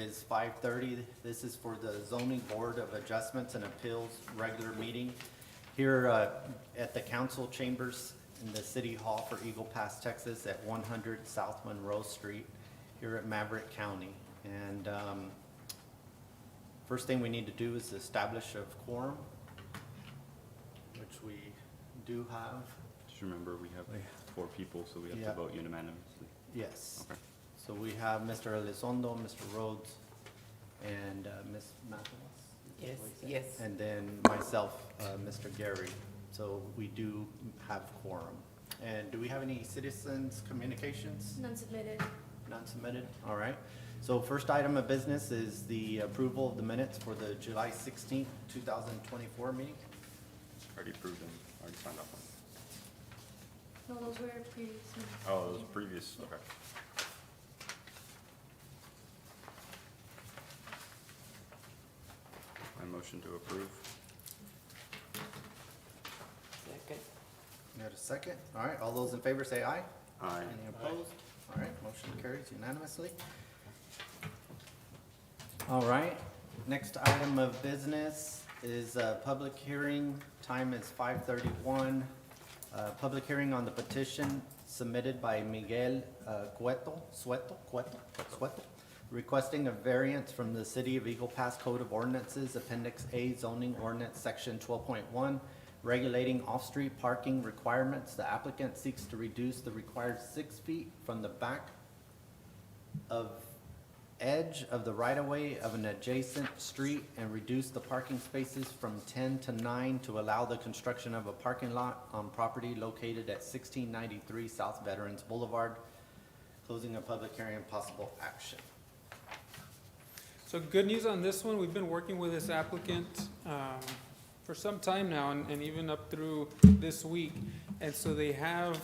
is 5:30. This is for the Zoning Board of Adjustments and Appeals regular meeting here at the council chambers in the City Hall for Eagle Pass, Texas at 100 South Monroe Street here at Maverick County. And first thing we need to do is establish a quorum, which we do have. Just remember, we have 4 people, so we have to vote unanimously. Yes. Okay. So we have Mr. Elizondo, Mr. Rhodes, and Ms. Mathews. Yes. And then myself, Mr. Gary. So we do have quorum. And do we have any citizens' communications? None submitted. None submitted? All right. So first item of business is the approval of the minutes for the July 16th, 2024 meeting. Already approved and already signed off on. No, those were previous. Oh, those previous, okay. I motion to approve. Second. You got a second? All right. All those in favor say aye. Aye. Any opposed? All right, motion carries unanimously. All right, next item of business is a public hearing. Time is 5:31. Public hearing on the petition submitted by Miguel Sueto, requesting a variance from the City of Eagle Pass Code of Ordinances, Appendix A zoning ordinance, Section 12.1, regulating off-street parking requirements. The applicant seeks to reduce the required 6 feet from the back of edge of the right-of-way of an adjacent street and reduce the parking spaces from 10 to 9 to allow the construction of a parking lot on property located at 1693 South Veterans Boulevard. Closing a public hearing and possible action. So good news on this one, we've been working with this applicant for some time now, and even up through this week. And so they have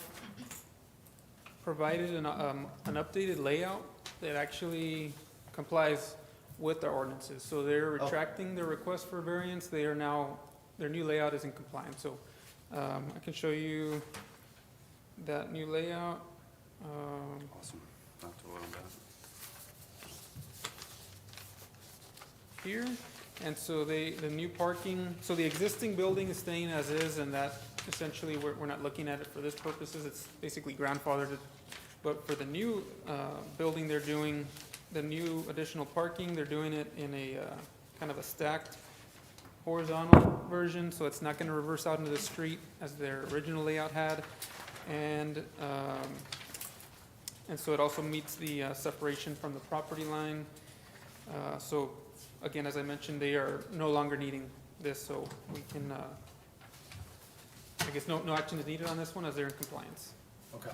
provided an updated layout that actually complies with our ordinances. So they're retracting their request for variance. They are now, their new layout is in compliance. So I can show you that new layout. Awesome. Not to oil that. Here, and so the new parking, so the existing building is staying as is, and that essentially, we're not looking at it for this purposes, it's basically grandfathered. But for the new building, they're doing the new additional parking, they're doing it in a kind of a stacked horizontal version, so it's not gonna reverse out into the street as their original layout had. And so it also meets the separation from the property line. So again, as I mentioned, they are no longer needing this, so we can, I guess no action is needed on this one as they're in compliance. Okay.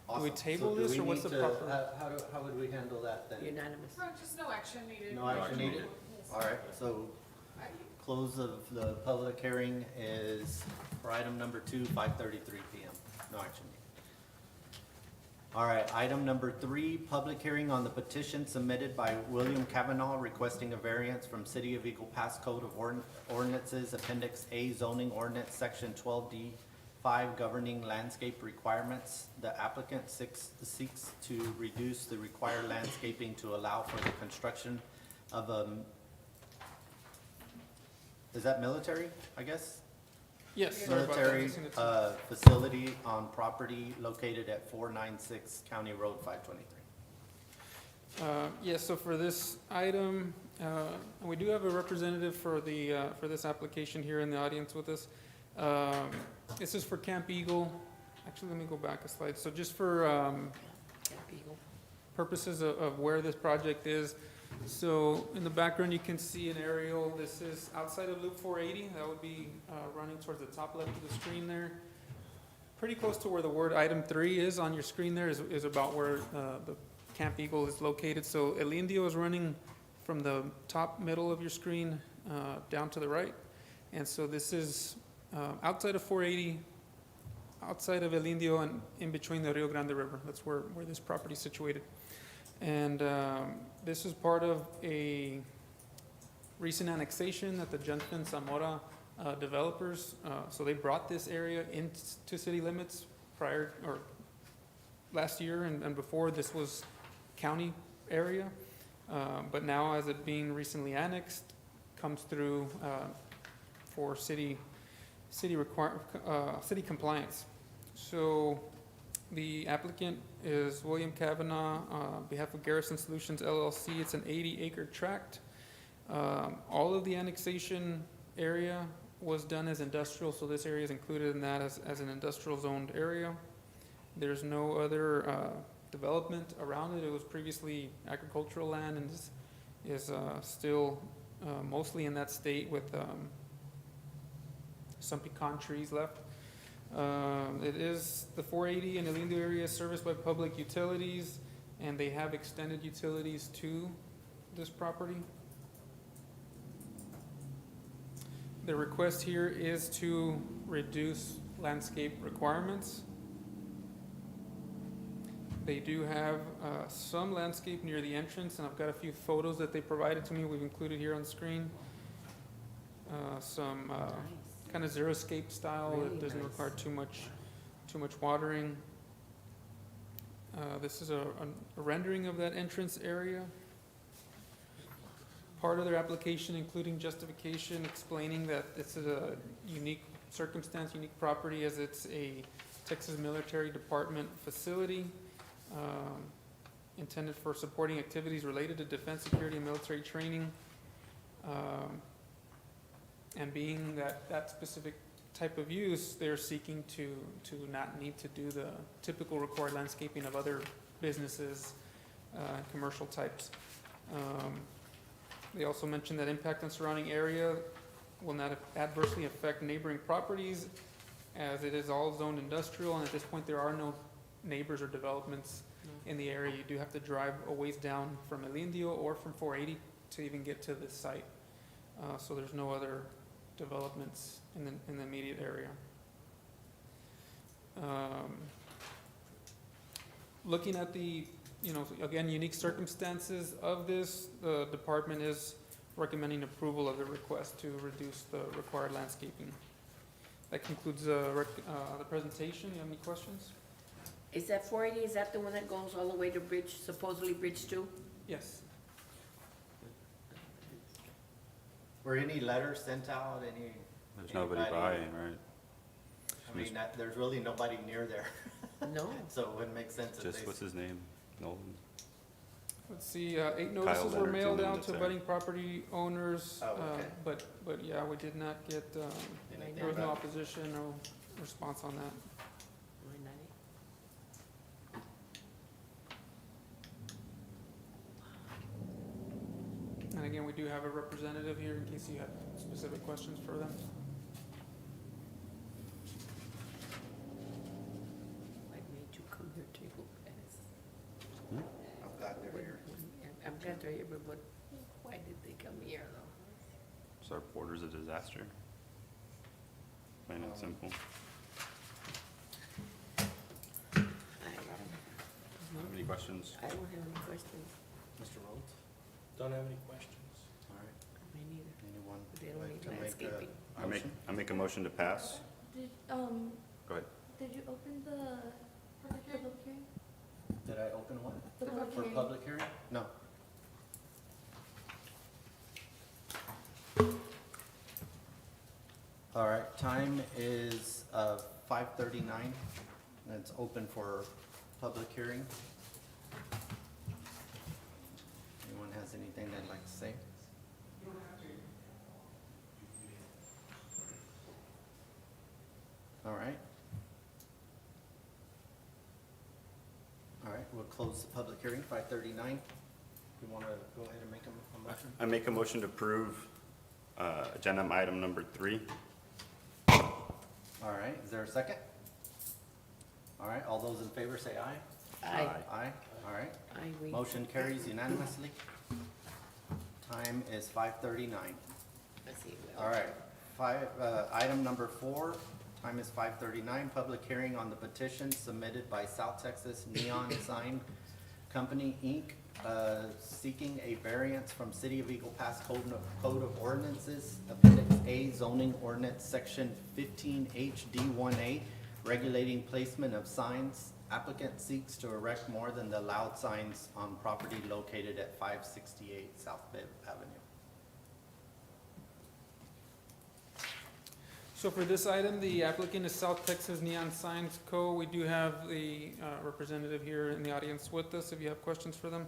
Do we Awesome. table So do this, we or what's need the to- proper? How would we handle that then? Unanimous. No, just no action needed. No action needed? All right, so close of the public hearing is for item number 2, 5:33 PM. No action needed. All right, item number 3, public hearing on the petition submitted by William Kavanaugh requesting a variance from City of Eagle Pass Code of Ordinances, Appendix A zoning ordinance, Section 12D5 governing landscape requirements. The applicant seeks to reduce the required landscaping to allow for the construction of a, is that military, I guess? Yes. sorry about that. Military Missing the two. facility on property located at 496 County Road 523. Yes, so for this item, we do have a representative for this application here in the audience with us. This is for Camp Eagle. Actually, let me go back a slide. So just for purposes of where this project is, so in the background, you can see an aerial. This is outside of Loop 480. That would be running towards the top left of the screen there. Pretty close to where the word item 3 is on your screen there is about where the Camp Eagle is located. So El Indio is running from the top middle of your screen down to the right. And so this is outside of 480, outside of El Indio, and in between the Rio Grande River. That's where this property is situated. And this is part of a recent annexation that the Jensen Zamora developers, so they brought this area into city limits prior, or last year and before. This was county area. But now, as it being recently annexed, comes through for city compliance. So the applicant is William Kavanaugh, on behalf of Garrison Solutions LLC. It's an 80-acre tract. All of the annexation area was done as industrial, so this area is included in that as an industrial zoned area. There's no other development around it. It was previously agricultural land and is still mostly in that state with some pecan trees left. It is the 480 and El Indio area is serviced by public utilities, and they have extended utilities to this property. The request here is to reduce landscape requirements. They do have some landscape near the entrance, and I've got a few photos that they provided to me. We've included here on screen. Some kind of xeriscape style. Really It doesn't nice. require too much watering. This is a rendering of that entrance area. Part of their application, including justification explaining that this is a unique circumstance, unique property, as it's a Texas Military Department facility intended for supporting activities related to defense, security, and military training. And being that specific type of use, they're seeking to not need to do the typical required landscaping of other businesses, commercial types. They also mentioned that impact on surrounding area will not adversely affect neighboring properties, as it is all zoned industrial, and at this point there are no neighbors or developments in the area. You do have to drive a ways down from El Indio or from 480 to even get to this site. So there's no other developments in the immediate area. Looking at the, again, unique circumstances of this, the department is recommending approval of the request to reduce the required landscaping. That concludes the presentation. You have any questions? Is that 480, is that the one that goes all the way to Bridge, supposedly Bridge 2? Yes. Were any letters sent out, There's nobody Anybody? buying, right? I mean, there's really nobody near there, No. so it wouldn't make sense if Just, they. what's his name? Nolan? Let's see, 8 notices were Leonard's the mailed one out that's to there. budding property owners. Oh, okay. But yeah, we did not get, Anything there was no about- opposition, no response on that. And again, we do have a representative here in case you have specific questions for them. What made you come here to go past? I'm glad they're here. I'm glad they're here, but why did they come here though? So our border's a disaster. Plain and simple. Any questions? I don't have any questions. Mr. Rhodes? Don't have any questions. All right, Me neither. anyone They don't like need to make landscaping. a motion? I make a motion to pass. Did, Go ahead. did you open the public hearing? Did I open one? The public For hearing. public hearing? No. All right, time is 5:39, and it's open for public hearing. Anyone has anything they'd like to say? All right. All right, we'll close the public hearing, 5:39. You want to go ahead and make a motion? I make a motion to approve agenda item number 3. All right, is there a second? All right, all those in favor say aye. Aye. Aye, all right. I agree. Motion carries unanimously. Time is 5:39. Let's see. All right, item number 4, time is 5:39. Public hearing on the petition submitted by South Texas Neon Sign Company, Inc., seeking a variance from City of Eagle Pass Code of Ordinances, Appendix A, zoning ordinance, section 15 HD1A, regulating placement of signs Applicant seeks to erect more than the allowed signs on property located at 568 South Bibb Avenue. So for this item, the applicant is South Texas Neon Signs Co. We do have the representative here in the audience with us if you have questions for them.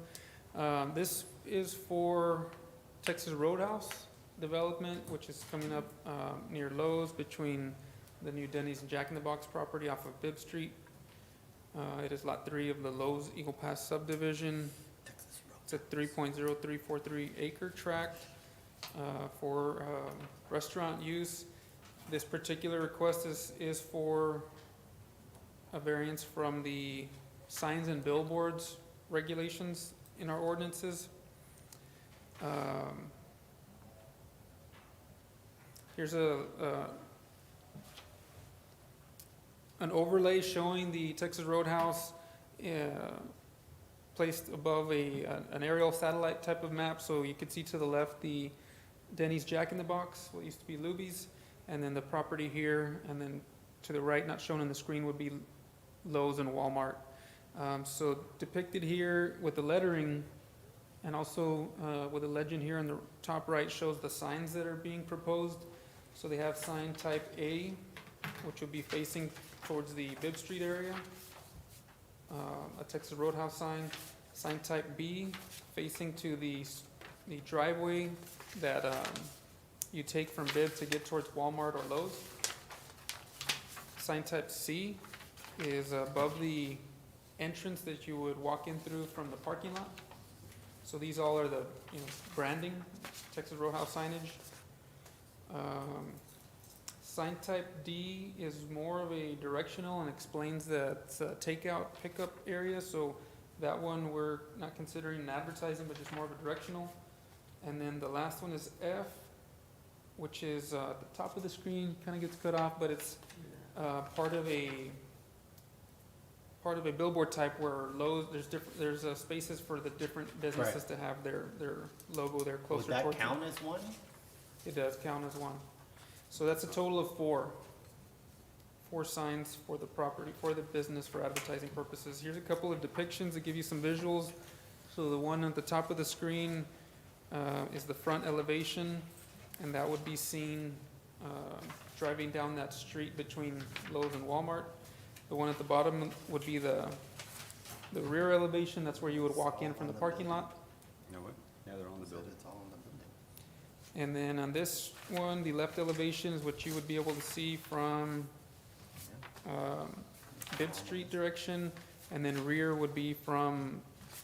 This is for Texas Roadhouse development, which is coming up near Lowe's between the new Denny's and Jack in the Box property off of Bibb Street. It is lot 3 of the Lowe's Eagle Pass subdivision. It's a 3.0343 acre tract for restaurant use. This particular request is for a variance from the signs and billboards regulations in our ordinances. Here's an overlay showing the Texas Roadhouse placed above an aerial satellite type of map. So you can see to the left the Denny's Jack in the Box, what used to be Luby's, and then the property here, and then to the right, not shown on the screen, would be Lowe's and Walmart. So depicted here with the lettering, and also with a legend here on the top right, shows the signs that are being proposed. So they have sign type A, which will be facing towards the Bibb Street area, a Texas Roadhouse sign. Sign type B, facing to the driveway that you take from Bibb to get towards Walmart or Lowe's. Sign type C is above the entrance that you would walk in through from the parking lot. So these all are the branding, Texas Roadhouse signage. Sign type D is more of a directional and explains that it's a takeout pickup area. So that one we're not considering an advertising, but just more of a directional. And then the last one is F, which is at the top of the screen, kind of gets cut off, but it's part of a billboard type where Lowe's, there's spaces for the different businesses to have their logo there closer Would towards that count as one? It does count as one. So that's a total of 4 signs for the property, for the business, for advertising purposes. Here's a couple of depictions to give you some visuals. So the one at the top of the screen is the front elevation, and that would be seen driving down that street between Lowe's and Walmart. The one at the bottom would be the rear elevation. That's where you would walk in from the parking lot. You know what? Yeah, they're on the building. It's all in the building. And then on this one, the left elevation is what you would be able to see from Bibb Street direction, and then rear would be from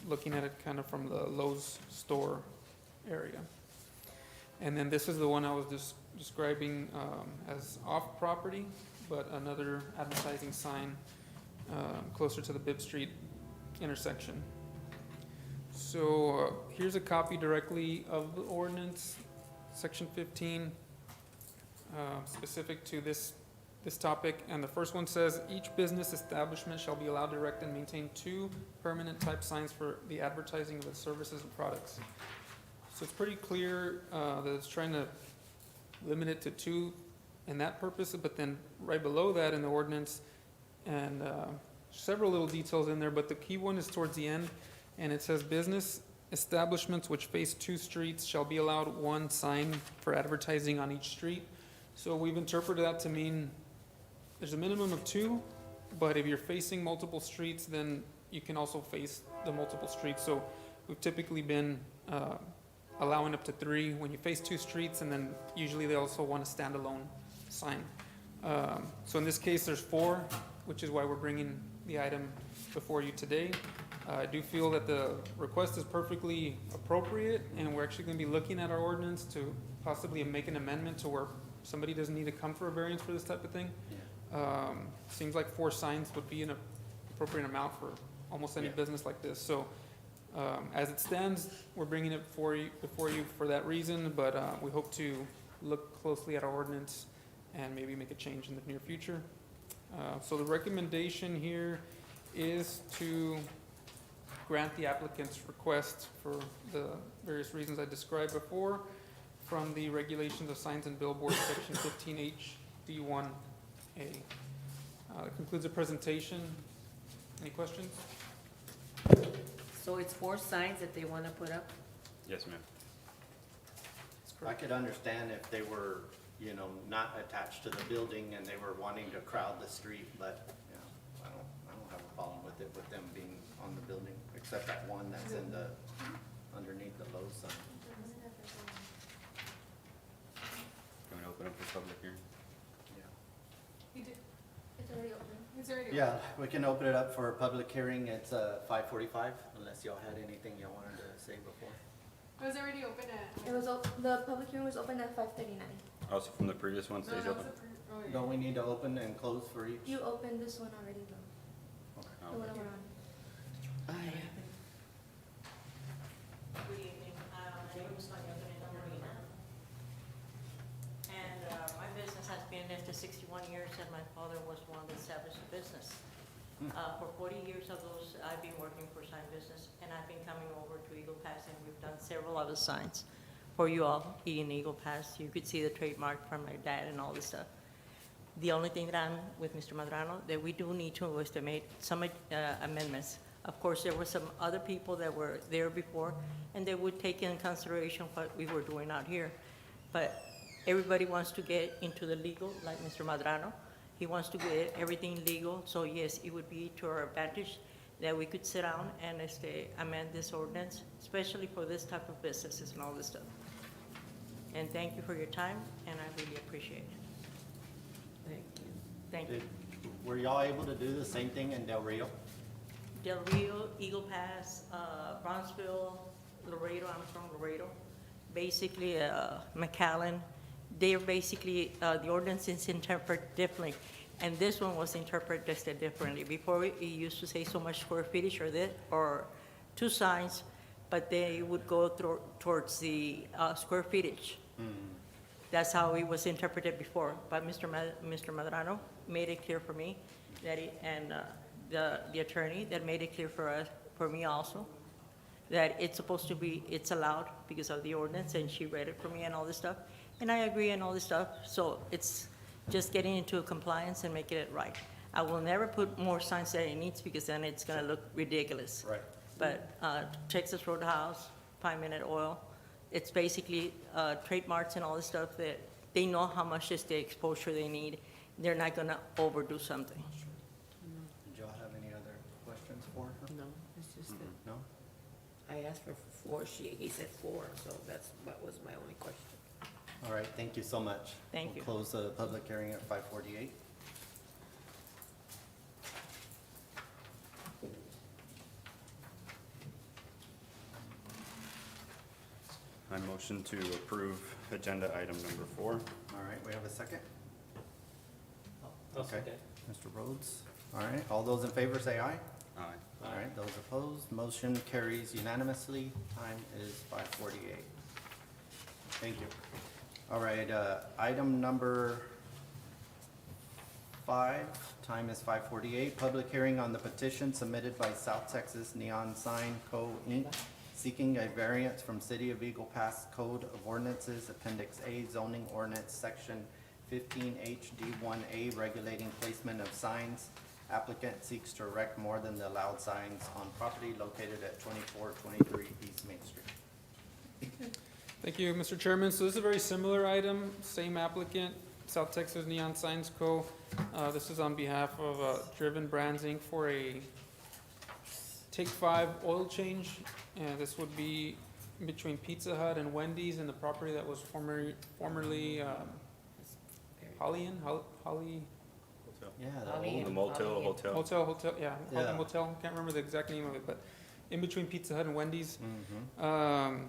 looking at it kind of from the Lowe's store area. And then this is the one I was just describing as off property, but another advertising sign closer to the Bibb Street intersection. So here's a copy directly of the ordinance, section 15, specific to this topic. And the first one says, each business establishment shall be allowed to erect and maintain 2 permanent type signs for the advertising of its services and products. So it's pretty clear that it's trying to limit it to 2 in that purpose, but then right below that in the ordinance, and several little details in there, but the key one is towards the end, and it says business establishments which face 2 streets shall be allowed 1 sign for advertising on each street. So we've interpreted that to mean there's a minimum of 2, but if you're facing multiple streets, then you can also face the multiple streets. So we've typically been allowing up to 3 when you face 2 streets, and then usually they also want a standalone sign. So in this case, there's 4, which is why we're bringing the item before you today. I do feel that the request is perfectly appropriate, and we're actually going to be looking at our ordinance to possibly make an amendment to where somebody doesn't need to come for a variance for this type of thing. Seems like 4 signs would be an appropriate amount for almost any business like this. So as it stands, we're bringing it before you for that reason, but we hope to look closely at our ordinance and maybe make a change in the near future. So the recommendation here is to grant the applicant's request for the various reasons I described before from the regulations of signs and billboards, section 15H D1A. That concludes the presentation. Any questions? So it's 4 signs that they wanna put up? Yes, ma'am. I could understand if they were, you know, not attached to the building and they were wanting to crowd the street, but, you know, I don't have a problem with it, with them being on the building, except that one that's in the, underneath the Lowe's sign. You want to open up the public hearing? Yeah. He did. It's already open. It's already Yeah, we can open it up for a public hearing. It's 5:45, unless y'all had anything y'all wanted to say before. It was already open at. It was, the public hearing was open at 5:39. Also from the previous one, No, stays no, open? it's a- oh, yeah. Don't we need to open and close for each? You opened this one already though, Oh, the one that we're on. Good evening, my name is Maria Marina. And my business has been there for 61 years, and my father was the one that established the business. For 40 years of those, I've been working for sign business, and I've been coming over to Eagle Pass, and we've done several other signs for you all in Eagle Pass. You could see the trademark from my dad and all this stuff. The only thing that I'm with Mr. Madrano, that we do need to estimate some amendments. Of course, there were some other people that were there before, and they would take in consideration what we were doing out here. But everybody wants to get into the legal, like Mr. Madrano. He wants to get everything legal, so yes, it would be to our advantage that we could sit down and amend this ordinance, especially for this type of businesses and all this stuff. And thank you for your time, and I really appreciate it. Thank you. Thank you. Were y'all able to do the same thing in Del Rio? Del Rio, Eagle Pass, Brownsville, Laredo, I'm from Laredo. Basically, McAllen, they're basically, the ordinance is interpreted differently. And this one was interpreted just differently. Before, it used to say so much square footage or 2 signs, but they would go towards the square footage. That's how it was interpreted before. But Mr. Madrano made it clear for me that and the attorney that made it clear for me also, that it's supposed to be, it's allowed because of the ordinance, and she read it for me and all this stuff. And I agree and all this stuff, so it's just getting into compliance and making it right. I will never put more signs than it needs, because then it's gonna look ridiculous. Right. But Texas Roadhouse, Pine Minute Oil, it's basically trademarks and all this stuff that they know how much is the exposure they need. They're not gonna overdo something. Did y'all have any other questions for her? No, it's just that No? I asked for 4, he said 4, so that was my only question. All right, thank you so much. Thank you. We'll close the public hearing at 5:48. I motion to approve agenda item number 4. All right, we have a second? Okay. Mr. Rhodes. All right, all those in favor say aye. Aye. All right, those opposed, motion carries unanimously. Time is 5:48. Thank you. All right, item number 5, time is 5:48. Public hearing on the petition submitted by South Texas Neon Sign Co., Inc., seeking a variance from City of Eagle Pass Code of Ordinances, Appendix A, zoning ordinance, Section 15HD1A, regulating placement of signs. Applicant seeks to erect more than the allowed signs on property located at 2423 East Main Street. Thank you, Mr. Chairman. So this is a very similar item, same applicant, South Texas Neon Signs Co. This is on behalf of Driven Brands Inc. for a Take 5 oil change. And this would be between Pizza Hut and Wendy's in the property that was formerly Holly, Yeah, the Holly old- The motel, hotel. Hotel, yeah, Yeah. Holly Motel, can't remember the exact name of it, but in between Pizza Hut and Wendy's. Mhm.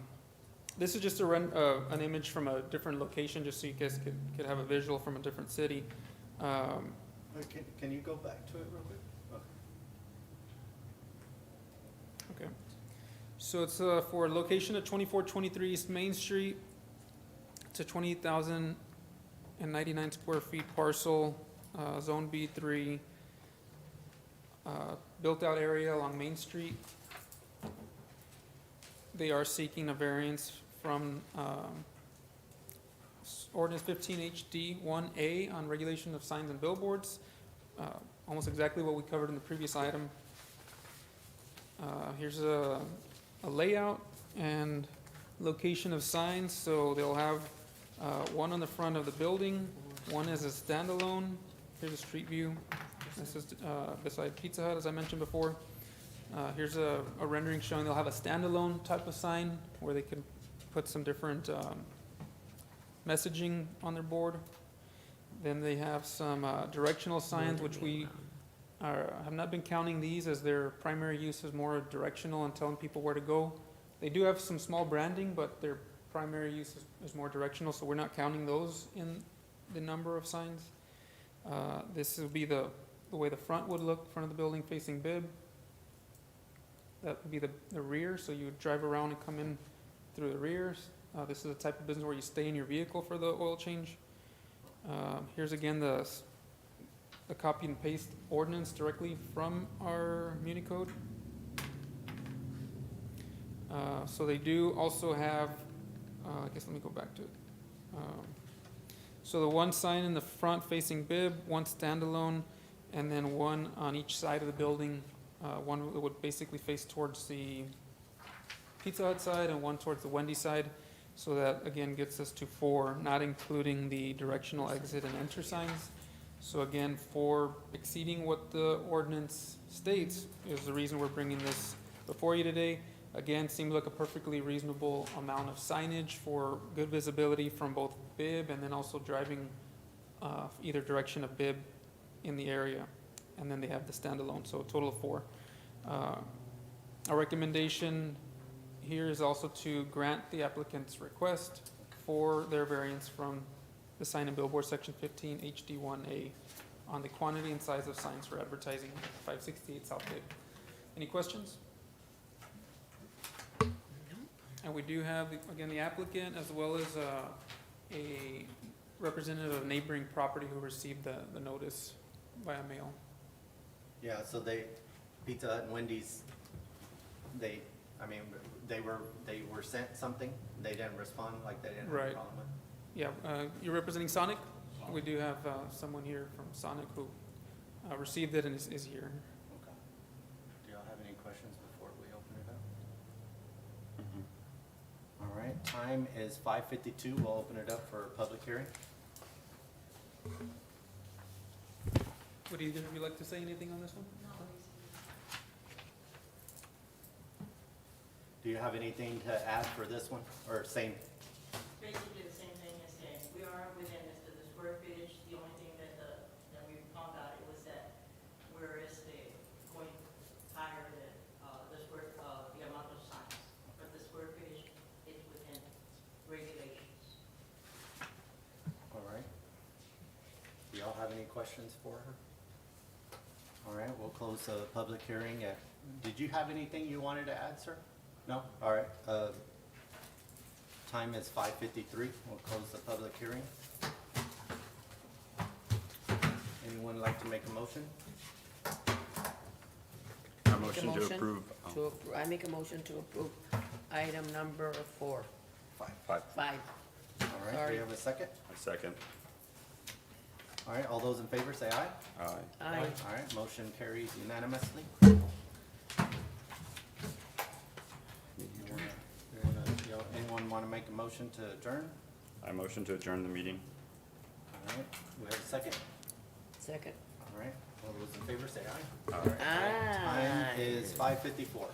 This is just an image from a different location, just so you guys could have a visual from a different city. Can you go back to it real quick? Okay. So it's for a location at 2423 East Main Street. It's a 28,099 square feet parcel, Zone B3, built-out area along Main Street. They are seeking a variance from Ordinance 15 HD 1A on regulation of signs and billboards. Almost exactly what we covered in the previous item. Here's a layout and location of signs. So they'll have one on the front of the building, one is a standalone. Here's a street view. This is beside Pizza Hut, as I mentioned before. Here's a rendering showing they'll have a standalone type of sign where they can put some different messaging on their board. Then they have some directional signs, which we have not been counting these as their primary use is more directional and telling people where to go. They do have some small branding, but their primary use is more directional, so we're not counting those in the number of signs. This will be the way the front would look, front of the building facing Bib. That would be the rear, so you would drive around and come in through the rears. This is a type of business where you stay in your vehicle for the oil change. Here's again the copy and paste ordinance directly from our Muni Code. So they do also have, I guess let me go back to it. So the one sign in the front facing Bib, one standalone, and then one on each side of the building. One would basically face towards the Pizza Hut side and one towards the Wendy's side. So that again gets us to 4, not including the directional exit and enter signs. So again, for exceeding what the ordinance states is the reason we're bringing this before you today. Again, seems like a perfectly reasonable amount of signage for good visibility from both Bib and then also driving either direction of Bib in the area. And then they have the standalone, so a total of 4. Our recommendation here is also to grant the applicant's request for their variance from the sign and billboard section 15 HD1A on the quantity and size of signs for advertising 568 South Bib. Any questions? And we do have, again, the applicant as well as a representative of neighboring property who received the notice via mail. Yeah, so Pizza Hut and Wendy's, they were sent something, they didn't respond, like they didn't have a Right. problem with? Yeah, you're representing Sonic? We do have someone here from Sonic who received it and is here. Okay. Do y'all have any questions before we open it up? All right, time is 5:52. We'll open it up for a public hearing. Would either of you like to say anything on this one? Do you have anything to add for this one, or same? Basically the same thing as saying, we are within the square footage. The only thing that we found out it was that whereas going higher the amount of signs, but the square footage is within regulations. All right. Do y'all have any questions for her? All right, we'll close the public hearing at, did you have anything you wanted to add, sir? No? All right, time is 5:53. We'll close the public hearing. Anyone like to make a motion? I motion to approve. I make a motion to approve item number 4, 5. 5. All right, do Sorry. we have a second? A second. All right, all those in favor say aye. Aye. Aye. All right, motion carries unanimously. Anyone want to make a motion to adjourn? I motion to adjourn the meeting. All right, we have a second? Second. All right, all those in favor say aye. Aye. Time Aye. is 5:54.